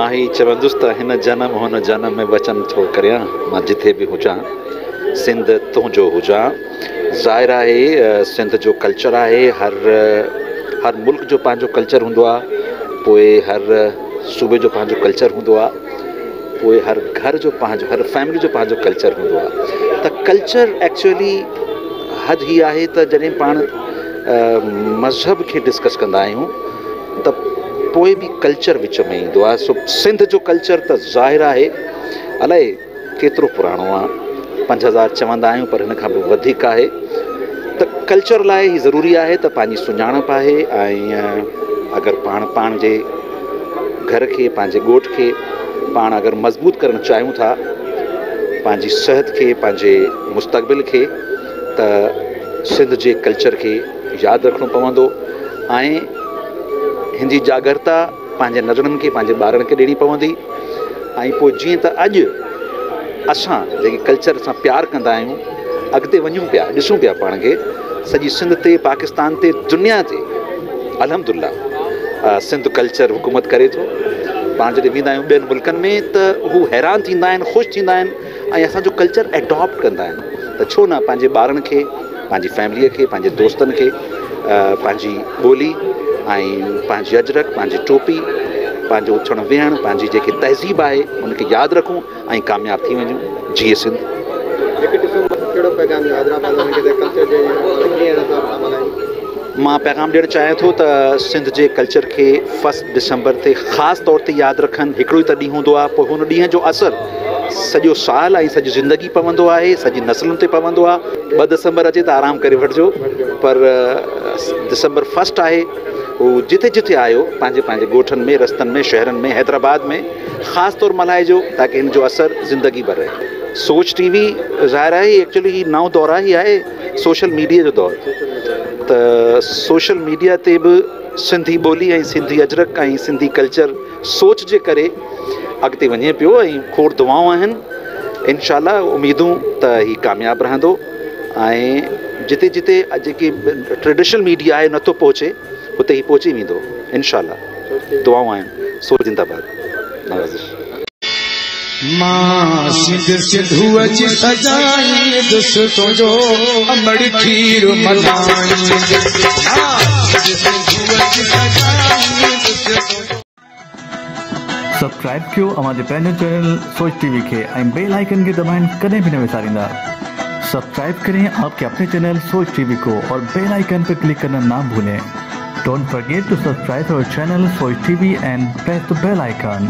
मां ही चवंदुसि त हिन जनम हुन जनम में वचन थो करियां मां जिथे बि हुजां सिंध तुंहिंजो हुजां। ज़ाहिर आहे सिंध जो कल्चर आहे, हर मुल्क जो पंहिंजो कल्चर हूंदो आहे, पोइ हर सूबे जो पंहिंजो कल्चर हूंदो आहे, पोइ हर घर जो पंहिंजो, हर फैमिली जो पंहिंजो कल्चर हूंदो आहे। त कल्चर एक्चुअली हद ही आहे त जॾहिं पाण मज़हब खे डिस्कस कंदा आहियूं त पोइ बि कल्चर विच में ईंदो आहे। सो सिंध जो कल्चर त ज़ाहिर आहे अलाए केतिरो पुराणो आहे, 5000 चवंदा आहियूं पर हिन खां बि वधीक आहे। त कल्चर लाइ ही ज़रूरी आहे त पंहिंजी सुञाणप आहे ऐं अगरि पाण जे घर खे, पंहिंजे ॻोठ खे पाण अगरि मज़बूत करणु चाहियूं था, पंहिंजी सिहत खे, पंहिंजे मुस्तक़बिल खे, त सिंध जे कल्चर खे यादि रखिणो पवंदो ऐं हिन जी जागरता पंहिंजे नज़रनि खे, पंहिंजे ॿारनि खे ॾियणी पवंदी। ऐं पोइ जीअं त अॼु असां जेके कल्चर सां प्यारु कंदा आहियूं, अॻिते वञूं पिया, ॾिसूं पिया पाण खे सॼी सिंध ते, पाकिस्तान ते, दुनिया ते अल्हम्दुलिल्लाह सिंध कल्चर हुकूमत करे थो। पाण जॾहिं वेंदा आहियूं ॿियनि मुल्कनि में त हू हैरान थींदा आहिनि, ख़ुशि थींदा आहिनि ऐं असांजो कल्चर एडॉप्ट कंदा आहिनि। त छो न पंहिंजे ॿारनि खे, पंहिंजी फैमिलीअ खे, पंहिंजे दोस्तनि खे पंहिंजी ॿोली ऐं पंहिंजी अजरक, पंहिंजी टोपी, पंहिंजो उथणु वेहणु, पंहिंजी जेकी तहज़ीब आहे उनखे यादि रखूं ऐं कामयाबु थी वञूं। जीअं सिंध। मां पैगाम ॾियणु चाहियां थो त सिंध जे कल्चर खे 1 दिसंबर ते ख़ासि तौर ते यादि रखनि। हिकिड़ो ई त ॾींहुं हूंदो आहे, पोइ हुन ॾींहं जो असरु सॼो साल ऐं सॼी ज़िंदगी पवंदो आहे, सॼी नसलुनि ते पवंदो आहे। 2 दिसंबर अचे त आराम करे वठिजो, पर दिसंबर 1 आहे, हू जिथे जिथे आयो पंहिंजे पंहिंजे ॻोठनि में, रस्तनि में, शहरनि में, हैदराबाद में ख़ासि तौरु मल्हाइजो ताकी हिन जो असरु ज़िंदगी भर रहे। सोच टीवी ज़ाहिर आहे एक्चुअली ही नओं दौरु आहे, ही आहे सोशल मीडिया जो दौरु। त सोशल मीडिया ते बि सिंधी ॿोली ऐं सिंधी अजरक ऐं सिंधी कल्चर सोच जे करे अॻिते वञे पियो ऐं खोड़ दुआऊं आहिनि। इंशाअल्लाह उमेदूं त ही कामयाबु रहंदो ऐं जिते जिते जेकी ट्रेडिशनल मीडिया आहे नथो पहुचे हुते ही पहुची वेंदो इंशाअल्लाह। दुआऊं आहिनि। सोच जिंदाबाद। नवाज़िश। मां सिंध सिंधू अची सजाई दोस्तों जो अमड़ खीर मनाई। सब्सक्राइब कयो हमारे पंहिंजो चैनल सोच टीवी के ऐं बेल आइकन के दबाएं कदें भी न विसारींदा। सब्सक्राइब करें आपके अपने चैनल सोच टीवी को और बेल आइकन पर क्लिक करना ना भूलें। Don't forget to subscribe our channel Soch TV and press the bell icon.